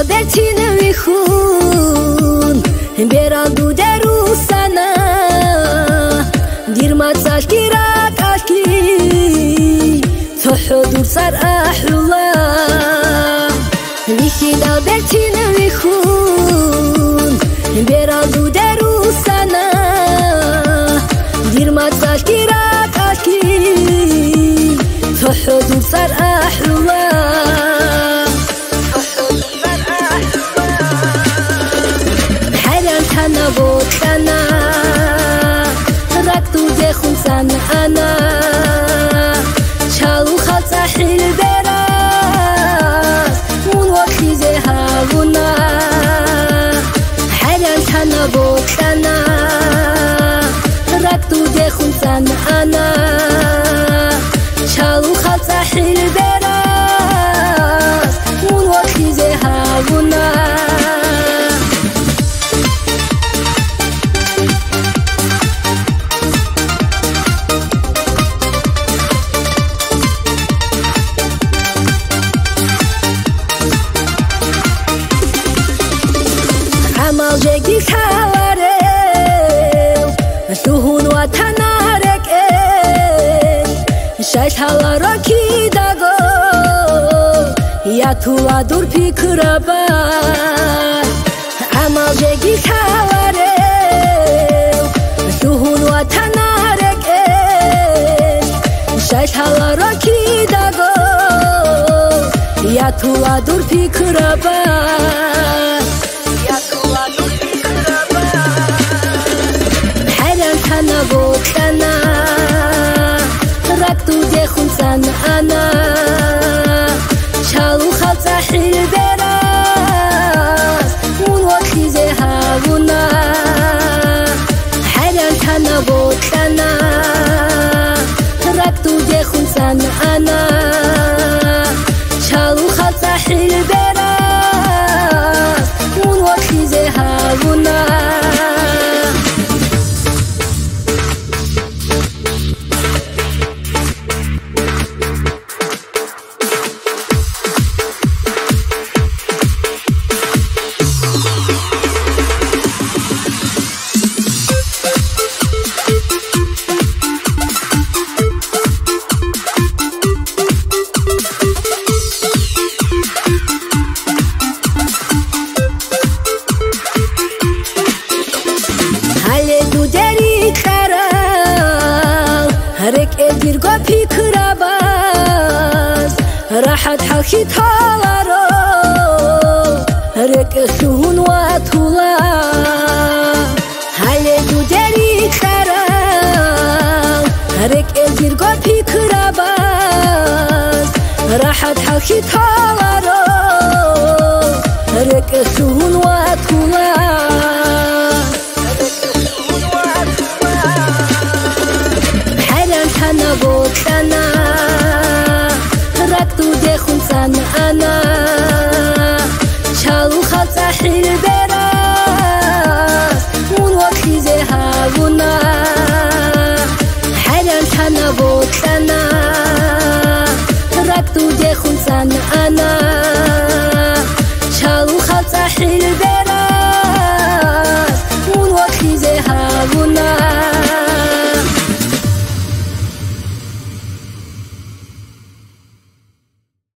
Bertina vikhun Berandu derusana Dirmat sashkira kashki Tuhudur sar ahlullah Vishida Bertina vikhun Berandu derusana Dirmat sashkira kashki Tuhudur sar ahlullah أنا بوكنا ركض دخلتن أنا شالو خطح البراس ونوخي زهاونا حرمت أنا بوكنا ركض دخلتن أنا شالو خطح البراس ونوخي زهاونا عمل جيكي خالريو سهون وطنارك شاش حالا راكي داغو يا تولا دور بيكرابا عمل جيكي خالريو سهون وطنارك شاش حالا راكي داغو يا تولا دور بيكرابا أنا بوكنا ركض دخلتن أنا شالو خطح البراس ونوخي زهاونا حرمت أنا بوكنا ركض دخلتن أنا شالو خطح البراس ونوخي زهاونا هرك اديرغو بيكراباس راحت حخي تالارو هرك سهون واتولا هالي دو داري خرال هرك اديرغو بيكراباس راحت حخي تالارو هرك سهون واتولا أنا بوكنا ركض دخلتن أنا شالو خطح البراس ونوخي زهاونا حرمت أنا بوكنا ركض دخلتن أنا شالو خطح البراس ونوخي زهاونا